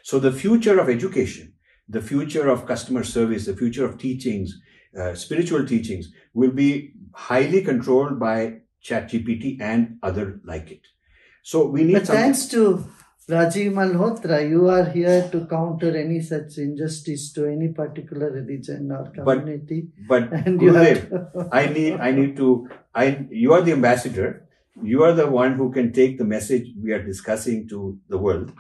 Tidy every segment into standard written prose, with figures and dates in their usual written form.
So the future of education, the future of customer service, the future of teachings, spiritual teachings will be highly controlled by ChatGPT and other like it. So we need. But thanks to Rajiv Malhotra, you are here to counter any such injustice to any particular religion or community. But Gurudev, you are the ambassador. You are the one who can take the message we are discussing to the world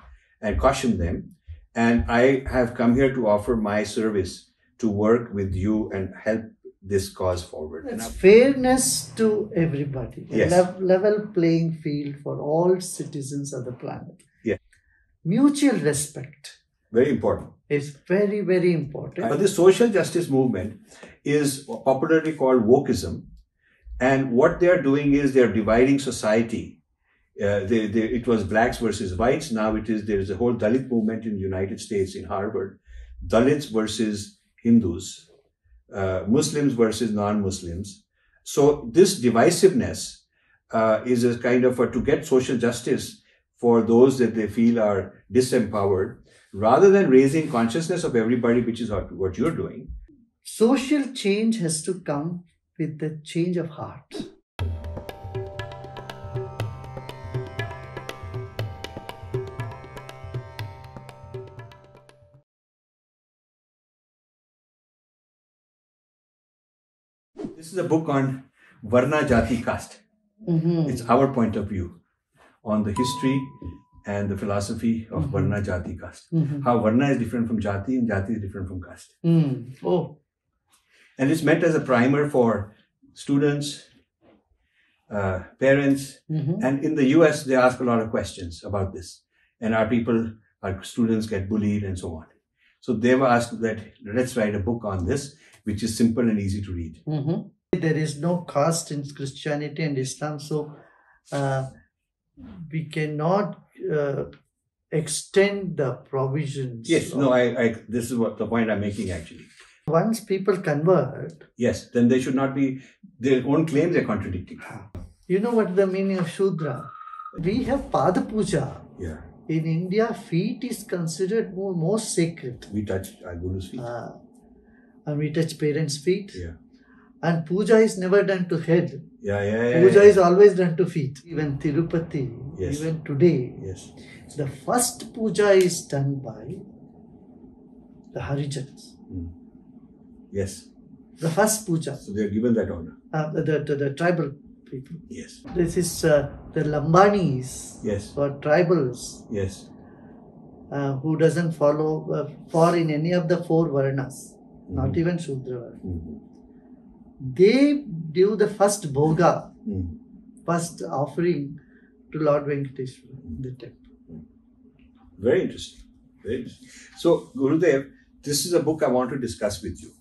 and caution them. And I have come here to offer my service to work with you and help this cause forward. It's fairness to everybody. Yes. Level playing field for all citizens of the planet. Yes. Mutual respect. Very important. It's very, very important. But the social justice movement is popularly called Wokeism. And what they are doing is they are dividing society. It was blacks versus whites. Now there is a whole Dalit movement in the United States, in Harvard. Dalits versus Hindus. Muslims versus non-Muslims. So this divisiveness is a kind of to get social justice for those that they feel are disempowered, rather than raising consciousness of everybody, which is what you're doing. Social change has to come with the change of heart. This is a book on Varna, Jati, caste. It's our point of view on the history and the philosophy of Varna, Jati, caste. How Varna is different from Jati and Jati is different from caste. Oh. And it's meant as a primer for students, parents, and in the US, they ask a lot of questions about this. And our students get bullied and so on. So they've asked that let's write a book on this, which is simple and easy to read. There is no caste in Christianity and Islam, so we cannot extend the provisions. Yes, this is what the point I'm making actually. Once people convert, yes, then they should not be, their own claims are contradicting. You know what the meaning of Shudra? We have Pada Puja. Yeah. In India, feet is considered most sacred. We touch our Guru's feet. And we touch parents' feet. Yeah. And puja is never done to head. Yeah. Puja is always done to feet. Even Tirupati, yes. Even today, yes. The first puja is done by the Harijans. Yes. The first puja. So they are given that honor. The tribal people. Yes. This is the Lambanis. Yes. Or tribals. Yes. Who doesn't follow for in any of the four Varnas. Not even Shudra. They do the first bhoga, first offering to Lord Venkateshwara in the temple. Very interesting. Very interesting. So, Gurudev, this is a book I want to discuss with you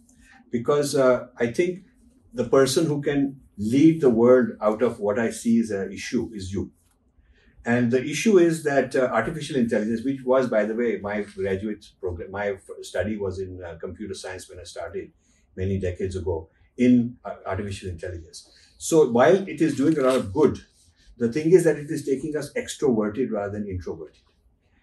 because I think the person who can lead the world out of what I see as an issue is you. And the issue is that artificial intelligence, which was, by the way, my graduate program, my study was in computer science when I started many decades ago in artificial intelligence. So while it is doing a lot of good, the thing is that it is taking us extroverted rather than introverted.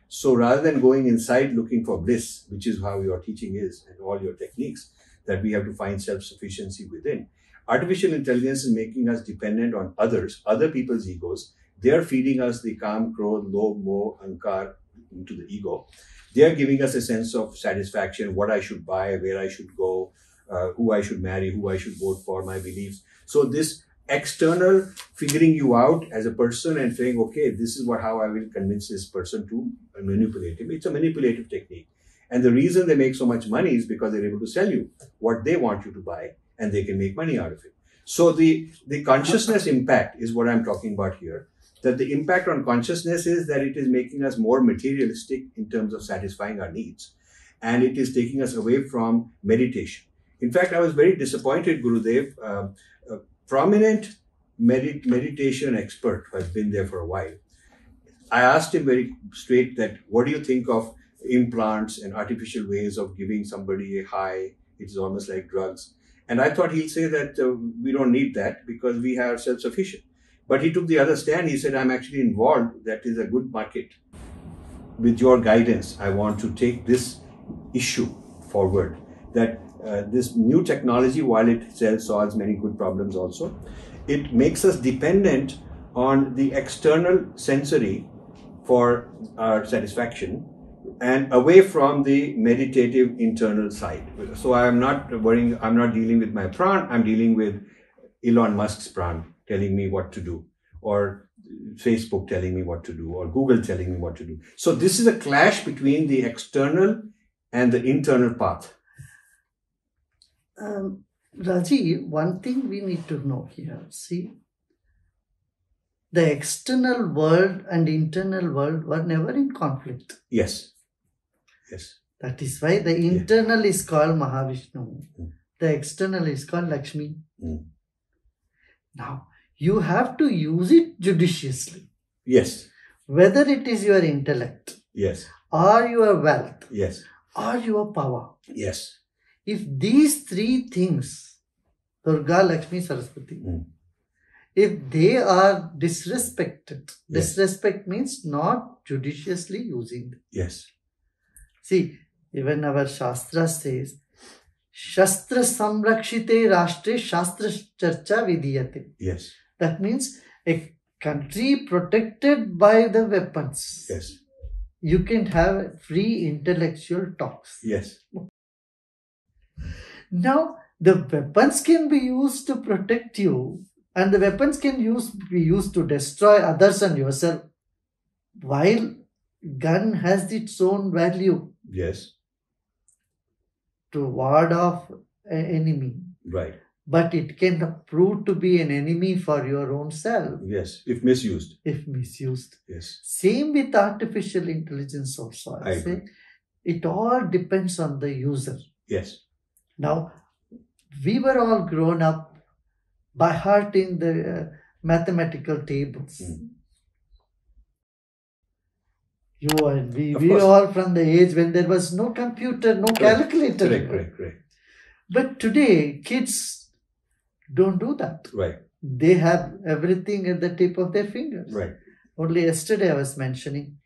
So rather than going inside looking for bliss, which is how your teaching is and all your techniques, that we have to find self-sufficiency within, artificial intelligence is making us dependent on others, other people's egos. They are feeding us the Kam, Krodh, Lobh, Moh, Ankar into the ego. They are giving us a sense of satisfaction, what I should buy, where I should go, who I should marry, who I should vote for, my beliefs. So this external figuring you out as a person and saying, okay, this is how I will convince this person to manipulate him. It's a manipulative technique. And the reason they make so much money is because they're able to sell you what they want you to buy and they can make money out of it. So the consciousness impact is what I'm talking about here. That the impact on consciousness is that it is making us more materialistic in terms of satisfying our needs. And it is taking us away from meditation. In fact, I was very disappointed, Gurudev. A prominent meditation expert who has been there for a while. I asked him very straight that, what do you think of implants and artificial ways of giving somebody a high? It's almost like drugs. And I thought he'll say that we don't need that because we are self-sufficient. But he took the other stand. He said, I'm actually involved. That is a good market. with your guidance, I want to take this issue forward, that this new technology, while it solves many good problems also, it makes us dependent on the external sensory for our satisfaction and away from the meditative internal side. So I am not worrying, I'm not dealing with my pran, I'm dealing with Elon Musk's pran telling me what to do, or Facebook telling me what to do, or Google telling me what to do. So this is a clash between the external and the internal path. Rajiv, one thing we need to know here, see, the external world and internal world were never in conflict. Yes. Yes. That is why the internal is called Mahavishnu. The external is called Lakshmi. Now, you have to use it judiciously. Yes. Whether it is your intellect. Yes. Or your wealth. Yes. Or your power. Yes. If these three things, Durga, Lakshmi, Saraswati, if they are disrespected, disrespect means not judiciously using them. Yes. See, even our Shastra says, Shastra Samrakshite Rashtre Shastra Charcha Vidiyate. Yes. That means a country protected by the weapons. Yes. You can have free intellectual talks. Yes. Now, the weapons can be used to protect you, and the weapons can be used to destroy others and yourself, while gun has its own value. Yes. To ward off an enemy. Right. But it can prove to be an enemy for your own self. Yes, if misused. If misused. Yes. Same with artificial intelligence also. I say it all depends on the user. Yes. Now, we were all grown up by heart in the mathematical tables. You and we were all from the age when there was no computer, no calculator. Correct. But today, kids don't do that. Right. They have everything at the tip of their fingers. Right. Only yesterday I was mentioning,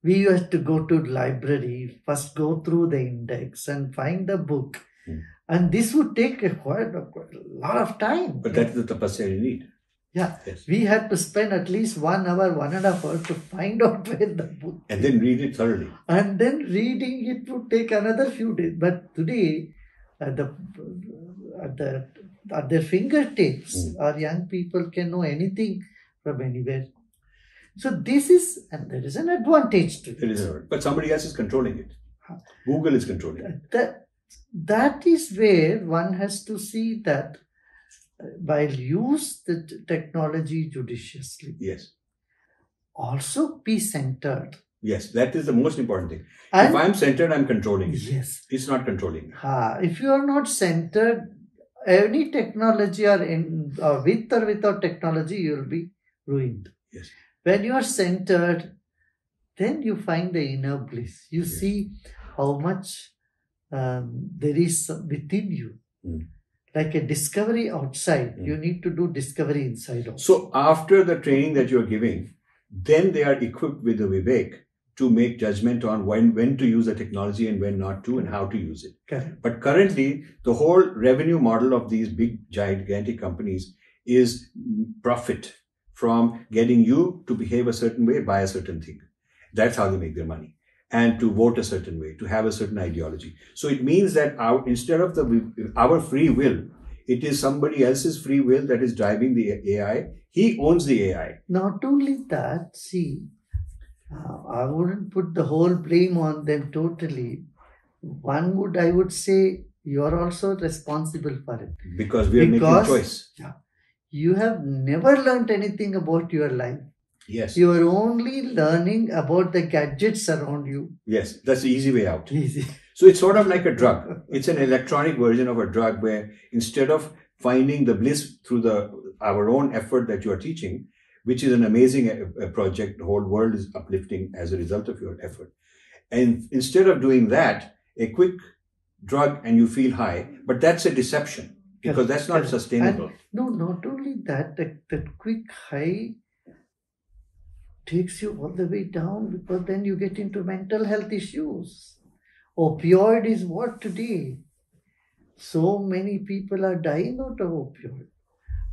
we used to go to library, first go through the index and find the book. And this would take quite a lot of time. But that's the tapasya you need. Yeah, yes. We had to spend at least 1 hour, 1.5 hours to find out where the book. And then read it thoroughly. And then reading it would take another few days. But today, at their fingertips, our young people can know anything from anywhere. So this is, and there is an advantage to it. There is an advantage. But somebody else is controlling it. Google is controlling it. That is where one has to see that while use the technology judiciously. Yes. Also be centered. Yes, that is the most important thing. And if I'm centered, I'm controlling it. Yes. It's not controlling me. If you are not centered, any technology or with or without technology, you will be ruined. Yes. When you are centered, then you find the inner bliss. You see how much there is within you. Like a discovery outside, you need to do discovery inside also. So after the training that you're giving, then they are equipped with the vivek to make judgment on when to use the technology and when not to and how to use it. Correct. But currently, the whole revenue model of these big, gigantic companies is profit from getting you to behave a certain way, buy a certain thing. That's how they make their money. And to vote a certain way, to have a certain ideology. So it means that instead of our free will, it is somebody else's free will that is driving the AI. He owns the AI. Not only that, see, I wouldn't put the whole blame on them totally. I would say, you are also responsible for it. Because we are making a choice. Yeah, you have never learned anything about your life. Yes. You are only learning about the gadgets around you. Yes, that's the easy way out. Easy. So it's sort of like a drug. It's an electronic version of a drug where instead of finding the bliss through our own effort that you are teaching, which is an amazing project, the whole world is uplifting as a result of your effort. And instead of doing that, a quick drug and you feel high, but that's a deception because that's not sustainable. And no, not only that, that quick high takes you all the way down, because then you get into mental health issues. Opioid is what today? So many people are dying out of opioid.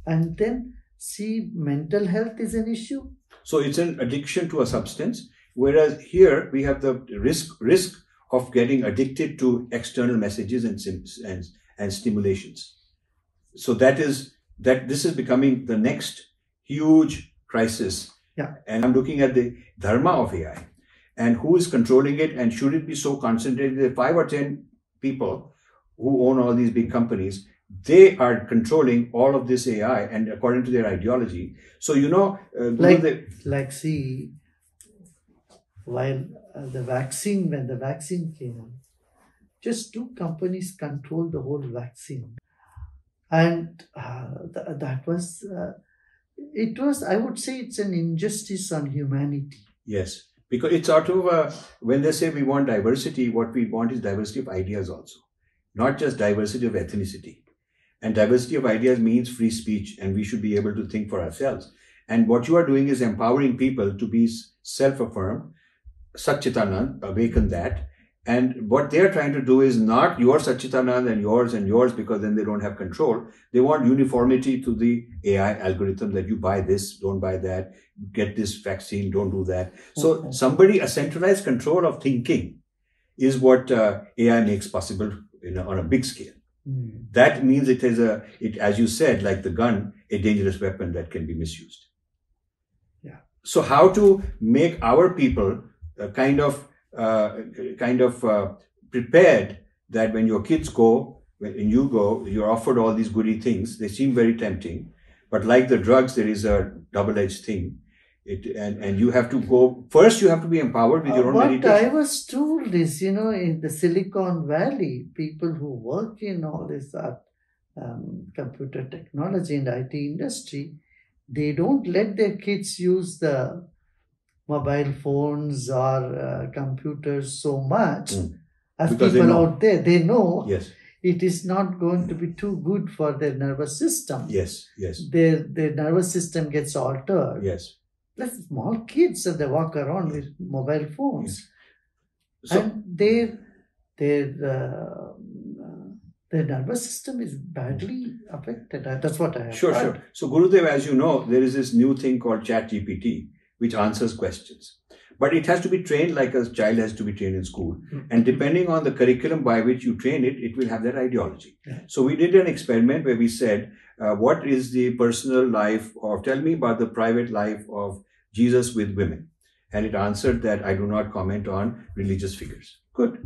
And then see, mental health is an issue. So it's an addiction to a substance, whereas here we have the risk of getting addicted to external messages and stimulations. So this is becoming the next huge crisis. Yeah. And I'm looking at the dharma of AI and who is controlling it, and should it be so concentrated that 5 or 10 people who own all these big companies, they are controlling all of this AI and according to their ideology. So, see, while when the vaccine came out, just 2 companies controlled the whole vaccine. And that was, I would say it's an injustice on humanity. Yes, because it's sort of, when they say we want diversity, what we want is diversity of ideas also, not just diversity of ethnicity. And diversity of ideas means free speech, and we should be able to think for ourselves. And what you are doing is empowering people to be self-affirmed, Satchitanand, awaken that. And what they are trying to do is not your Satchitanand and yours, because then they don't have control. They want uniformity to the AI algorithm, that you buy this, don't buy that, get this vaccine, don't do that. So a centralized control of thinking is what AI makes possible on a big scale. That means it is as you said, like the gun, a dangerous weapon that can be misused. Yeah. So how to make our people kind of prepared that when your kids go, when you go, you're offered all these goody things. They seem very tempting, but like the drugs, there is a double-edged thing. And you have to go, first you have to be empowered with your own meditation. What I was told is, in the Silicon Valley, people who work in all this computer technology and IT industry, they don't let their kids use the mobile phones or computers so much as because people out there. They know yes. It is not going to be too good for their nervous system. Yes. Their nervous system gets altered. Yes. Like small kids, they walk around with mobile phones. Yes. So, and their nervous system is badly affected. That's what I have heard. Sure. So Gurudev, as you know, there is this new thing called ChatGPT, which answers questions. But it has to be trained like a child has to be trained in school. And depending on the curriculum by which you train it, it will have that ideology. Yeah. So we did an experiment where we said, what is the personal life, or tell me about the private life of Jesus with women? And it answered that I do not comment on religious figures. Good.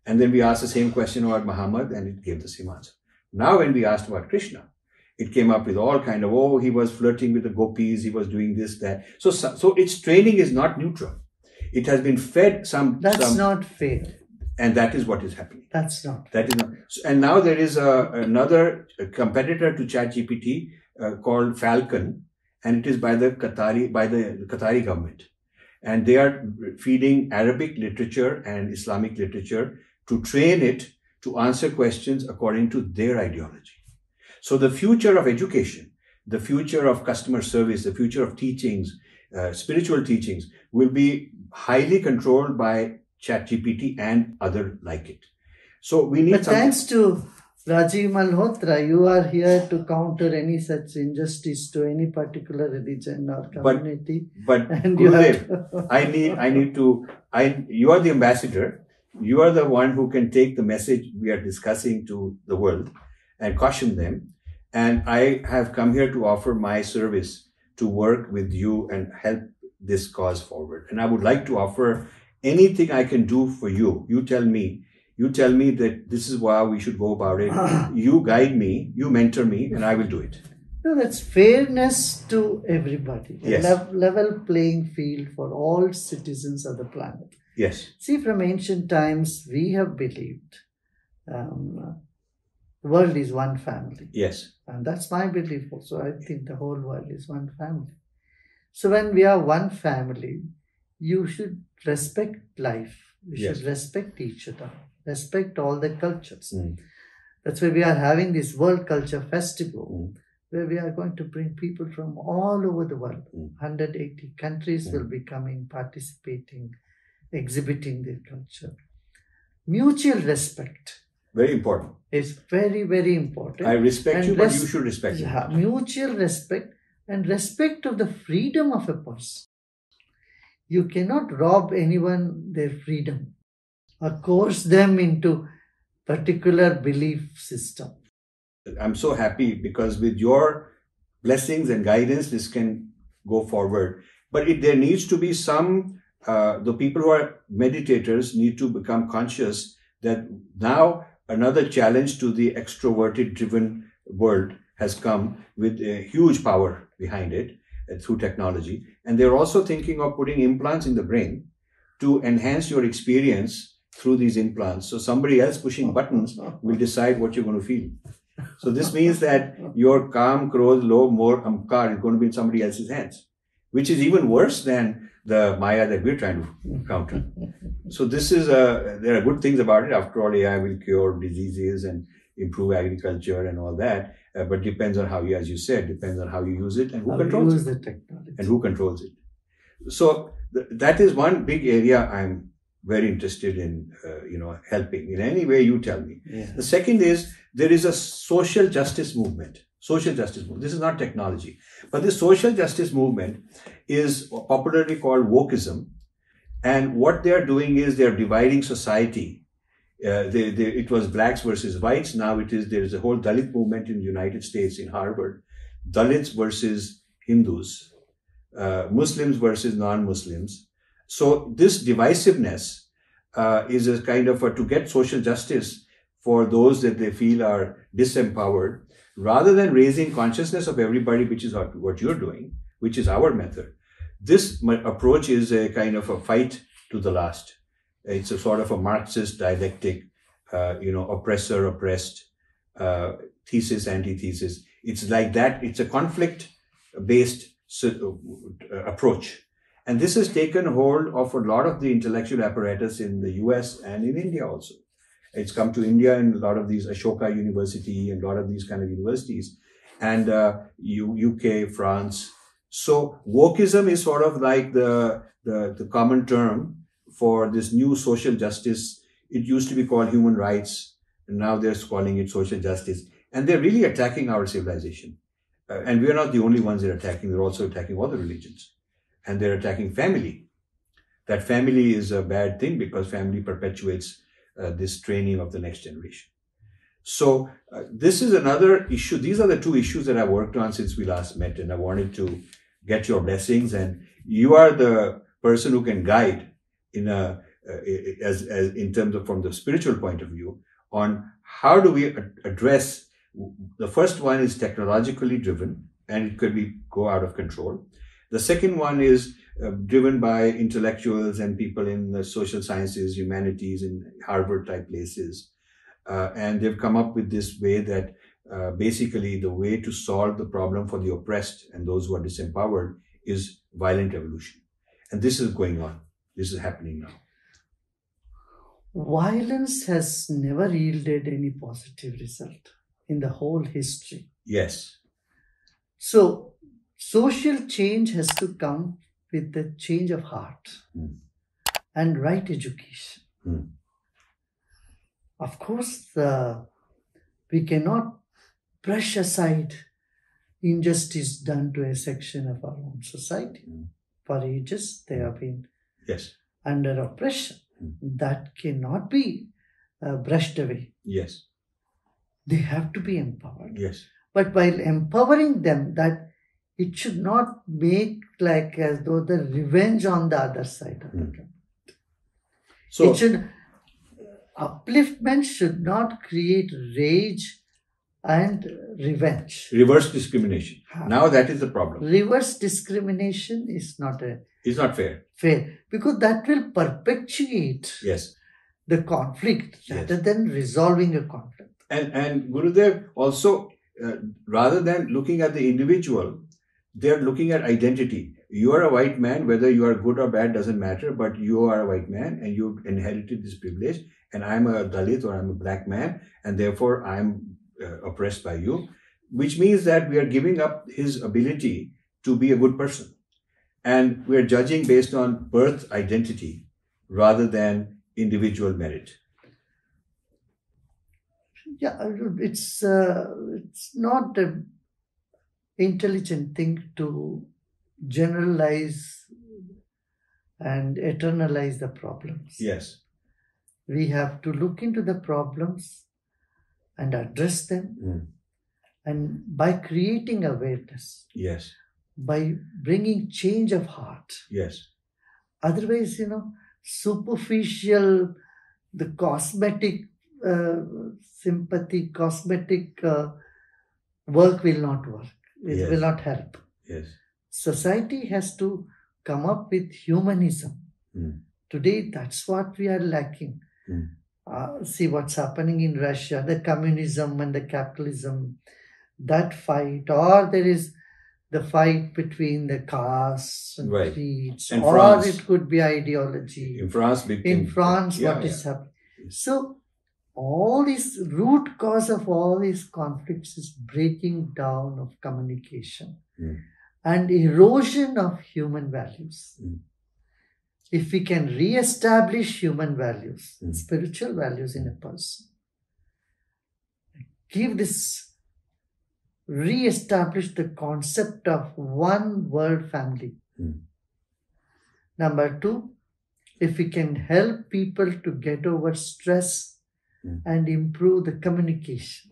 And then we asked the same question about Muhammad, and it gave the same answer. Now when we asked about Krishna, it came up with all kind of, he was flirting with the gopis, he was doing this, that. So its training is not neutral. It has been fed That's not fair. And that is what is happening. That's not. That is not. And now there is another competitor to ChatGPT called Falcon, and it is by the Qatari government. And they are feeding Arabic literature and Islamic literature to train it to answer questions according to their ideology. So the future of education, the future of customer service, the future of teachings, spiritual teachings will be highly controlled by ChatGPT and other like it. So we need. But thanks to Rajiv Malhotra, you are here to counter any such injustice to any particular religion or community. But Gurudev, you are the ambassador. You are the one who can take the message we are discussing to the world and caution them. And I have come here to offer my service to work with you and help this cause forward. And I would like to offer anything I can do for you. You tell me that this is how we should go about it. You guide me, you mentor me, and I will do it. No, that's fairness to everybody. Yes. A level playing field for all citizens of the planet. Yes. See, from ancient times, we have believed the world is one family. Yes. And that's my belief also. I think the whole world is one family. So when we are one family, you should respect life. You should respect each other. Respect all the cultures. That's why we are having this World Culture Festival where we are going to bring people from all over the world. 180 countries will be coming, participating, exhibiting their culture. Mutual respect. Very important. It's very, very important. I respect you, but you should respect me. Mutual respect and respect of the freedom of a person. You cannot rob anyone their freedom or coerce them into particular belief system. I'm so happy because with your blessings and guidance, this can go forward. But there needs to be some, the people who are meditators need to become conscious that now another challenge to the extroverted driven world has come with a huge power behind it through technology. And they're also thinking of putting implants in the brain to enhance your experience through these implants. So somebody else pushing buttons will decide what you're going to feel. So this means that your calm, close, low, more amkar is going to be in somebody else's hands, which is even worse than the Maya that we're trying to counter. So this is there are good things about it. After all, AI will cure diseases and improve agriculture and all that. But depends on how you, as you said, depends on how you use it and who controls it. The technology. And who controls it. So that is one big area I'm very interested in, helping in any way you tell me. Yeah. The second is there is a social justice movement. Social justice movement. This is not technology, but the social justice movement is popularly called Wokeism. And what they are doing is they are dividing society. It was blacks versus whites. Now there is a whole Dalit movement in the United States, in Harvard. Dalits versus Hindus, Muslims versus non-Muslims. So this divisiveness is a kind of to get social justice for those that they feel are disempowered, rather than raising consciousness of everybody, which is what you're doing, which is our method. This approach is a kind of a fight to the last. It's a sort of a Marxist dialectic, oppressor, oppressed, thesis, antithesis. It's like that. It's a conflict-based approach. And this has taken hold of a lot of the intellectual apparatus in the US and in India also. It's come to India in a lot of these Ashoka University and a lot of these kind of universities, and UK, France. So wokeism is sort of like the common term for this new social justice. It used to be called human rights, and now they're calling it social justice. And they're really attacking our civilization. And we're not the only ones they're attacking. They're also attacking all the religions. And they're attacking family. That family is a bad thing because family perpetuates this training of the next generation. So this is another issue. These are the two issues that I worked on since we last met, and I wanted to get your blessings. And you are the person who can guide in in terms of from the spiritual point of view on how do we address. The first one is technologically driven, and it could go out of control. The second one is driven by intellectuals and people in the social sciences, humanities, in Harvard type places. And they've come up with this way that basically the way to solve the problem for the oppressed and those who are disempowered is violent evolution. And this is going on. This is happening now. Violence has never yielded any positive result in the whole history. Yes. So social change has to come with the change of heart and right education. Of course, we cannot brush aside injustice done to a section of our own society. For ages, they have been under oppression. That cannot be brushed away. Yes. They have to be empowered. Yes. But while empowering them, that it should not make like as though the revenge on the other side of the government. So upliftment should not create rage and revenge. Reverse discrimination. Now that is the problem. Reverse discrimination is not fair. Because that will perpetuate the conflict rather than resolving a conflict. And Gurudev also, rather than looking at the individual, they're looking at identity. You are a white man, whether you are good or bad doesn't matter, but you are a white man and you inherited this privilege, and I'm a Dalit or I'm a black man, and therefore I'm oppressed by you. which means that we are giving up his ability to be a good person. And we're judging based on birth identity rather than individual merit. Yeah, it's not an intelligent thing to generalize and eternalize the problems. Yes. We have to look into the problems and address them, and by creating awareness, Yes. by bringing change of heart. Yes. Otherwise, superficial, the cosmetic sympathy, cosmetic work will not work. It will not help. Yes. Society has to come up with humanism. Today, that's what we are lacking. See what's happening in Russia, the communism and the capitalism, that fight, or there is the fight between the castes and creeds, or France, it could be ideology. In France, what is happening? So, all this root cause of all these conflicts is breaking down of communication and erosion of human values. If we can re-establish human values, spiritual values in a person, re-establish the concept of one world family. Number two, if we can help people to get over stress and improve the communication,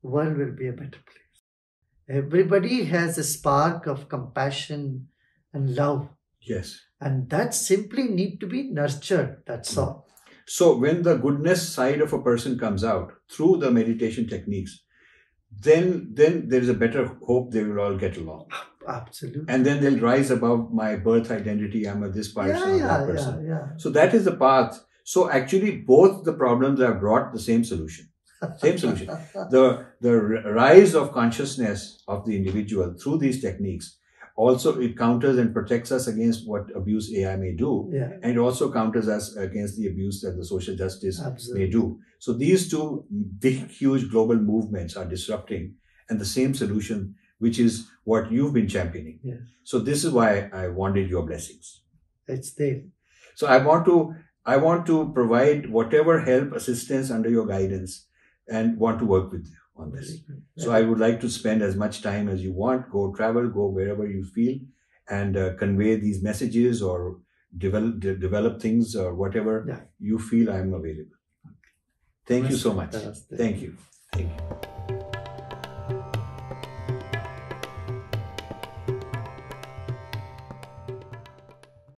world will be a better place. Everybody has a spark of compassion and love. Yes. And that simply need to be nurtured. That's all. So when the goodness side of a person comes out through the meditation techniques, then there is a better hope they will all get along. Absolutely. And then they'll rise above my birth identity. I'm a this person or that person. Yeah. So that is the path. So actually both the problems have brought the same solution. Same solution. The rise of consciousness of the individual through these techniques, also it counters and protects us against what abuse AI may do. And it also counters us against the abuse that the social justice may do. So these two big, huge global movements are disrupting, and the same solution, which is what you've been championing. So this is why I wanted your blessings. It's there. So I want to provide whatever help, assistance under your guidance, and want to work with you on this. So I would like to spend as much time as you want, go travel, go wherever you feel, and convey these messages or develop things or whatever you feel. I'm available. Thank you so much. Thank you. Thank you.